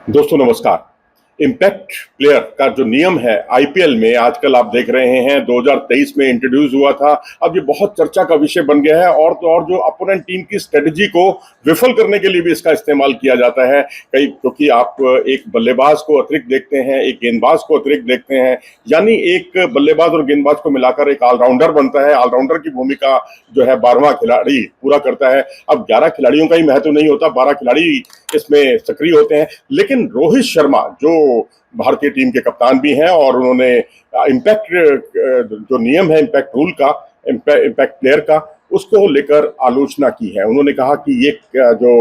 दोस्तों नमस्कार। Impact player का जो नियम है आईपीएल में आजकल आप देख रहे हैं 2023 में इंट्रोड्यूस हुआ था। अब ये बहुत चर्चा का विषय बन गया है और तो और जो अपोनेंट टीम की स्ट्रेटजी को विफल करने के लिए भी इसका इस्तेमाल किया जाता है। कई क्योंकि आप एक बल्लेबाज को अतिरिक्त देखते हैं, एक गेंदबाज को अतिरिक्त देखते हैं, यानी एक बल्लेबाज और गेंदबाज को मिलाकर एक ऑलराउंडर बनता है। ऑलराउंडर की भूमिका जो है 12वां खिलाड़ी पूरा करता है। अब 11 खिलाड़ियों का ही महत्व नहीं होता, 12 खिलाड़ी इसमें सक्रिय होते हैं। लेकिन रोहित शर्मा जो भारतीय टीम के कप्तान भी हैं और उन्होंने इम्पैक्ट जो नियम है इम्पैक्ट रूल का, इम्पैक्ट प्लेयर का, उसको लेकर आलोचना की है। उन्होंने कहा कि ये जो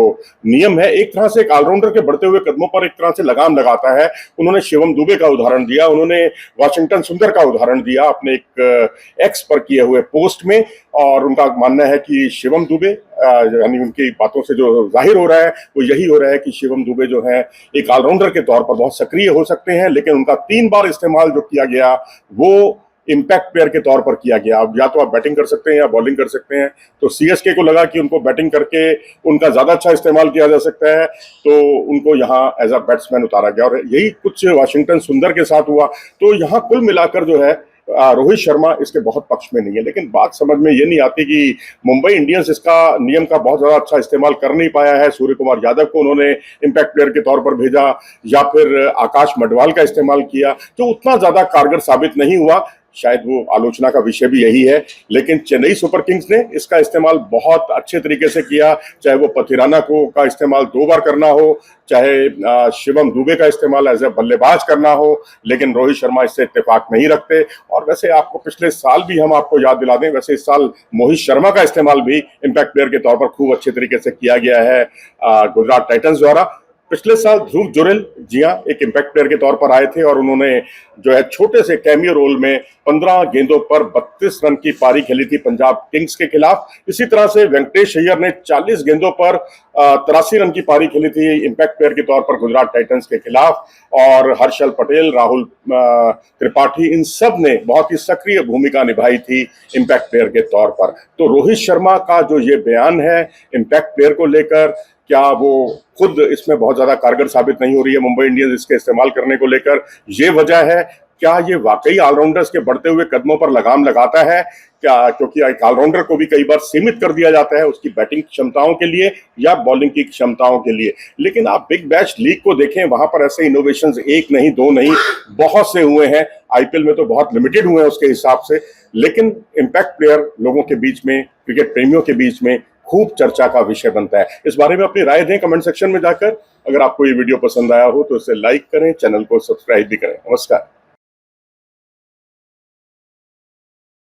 नियम है एक तरह से एक ऑलराउंडर के बढ़ते हुए कदमों पर एक तरह से लगाम लगाता है। उन्होंने शिवम दुबे का उदाहरण दिया, उन्होंने वाशिंगटन सुंदर का उदाहरण दिया अपने एक एक्स पर किए हुए पोस्ट में। और उनका मानना है कि शिवम दुबे यानी उनकी बातों से जो जाहिर हो रहा है वो यही हो रहा है कि शिवम दुबे जो है एक ऑलराउंडर के तौर पर बहुत सक्रिय हो सकते हैं, लेकिन उनका 3 बार इस्तेमाल जो किया गया वो इम्पैक्ट प्लेयर के तौर पर किया गया। अब या तो आप बैटिंग कर सकते हैं या बॉलिंग कर सकते हैं। तो सीएसके को लगा कि उनको बैटिंग करके उनका ज्यादा अच्छा इस्तेमाल किया जा सकता है, तो उनको यहाँ एज अ बैट्समैन उतारा गया और यही कुछ वाशिंगटन सुंदर के साथ हुआ। तो यहाँ कुल मिलाकर जो है रोहित शर्मा इसके बहुत पक्ष में नहीं है। लेकिन बात समझ में ये नहीं आती कि मुंबई इंडियंस इसका नियम का बहुत ज्यादा अच्छा इस्तेमाल कर नहीं पाया है। सूर्य कुमार यादव को उन्होंने इम्पैक्ट प्लेयर के तौर पर भेजा या फिर आकाश मडवाल का इस्तेमाल किया जो उतना ज्यादा कारगर साबित नहीं हुआ। शायद वो आलोचना का विषय भी यही है। लेकिन चेन्नई सुपर किंग्स ने इसका इस्तेमाल बहुत अच्छे तरीके से किया, चाहे वो पथिराना को का इस्तेमाल 2 बार करना हो, चाहे शिवम दुबे का इस्तेमाल एज ए बल्लेबाज करना हो, लेकिन रोहित शर्मा इससे इत्तेफाक नहीं रखते। और वैसे आपको पिछले साल भी हम आपको याद दिला दें, वैसे इस साल मोहित शर्मा का इस्तेमाल भी इम्पैक्ट प्लेयर के तौर पर खूब अच्छे तरीके से किया गया है गुजरात टाइटंस द्वारा। पिछले साल ध्रुव जुरेल जी हाँ एक इम्पैक्ट प्लेयर के तौर पर आए थे और उन्होंने जो है छोटे से कैमियो रोल में 15 गेंदों पर 32 रन की पारी खेली थी पंजाब किंग्स के खिलाफ। इसी तरह से वेंकटेश अय्यर ने 40 गेंदों पर 83 रन की पारी खेली थी इम्पैक्ट प्लेयर के तौर पर गुजरात टाइटंस के खिलाफ। और हर्षल पटेल, राहुल त्रिपाठी, इन सब ने बहुत ही सक्रिय भूमिका निभाई थी इम्पैक्ट प्लेयर के तौर पर। तो रोहित शर्मा का जो ये बयान है इम्पैक्ट प्लेयर को लेकर, क्या वो खुद इसमें बहुत ज्यादा कारगर साबित नहीं हो रही है मुंबई इंडियंस इसके इस्तेमाल करने को लेकर, ये वजह है? क्या ये वाकई ऑलराउंडर्स के बढ़ते हुए कदमों पर लगाम लगाता है क्या? क्योंकि एक ऑलराउंडर को भी कई बार सीमित कर दिया जाता है उसकी बैटिंग क्षमताओं के लिए या बॉलिंग की क्षमताओं के लिए। लेकिन आप बिग बैश लीग को देखें, वहां पर ऐसे इनोवेशंस 1 नहीं 2 नहीं बहुत से हुए हैं। आईपीएल में तो बहुत लिमिटेड हुए हैं उसके हिसाब से। लेकिन इम्पैक्ट प्लेयर लोगों के बीच में, क्रिकेट प्रेमियों के बीच में खूब चर्चा का विषय बनता है। इस बारे में अपनी राय दें कमेंट सेक्शन में जाकर। अगर आपको ये वीडियो पसंद आया हो तो इसे लाइक करें, चैनल को सब्सक्राइब भी करें। नमस्कार।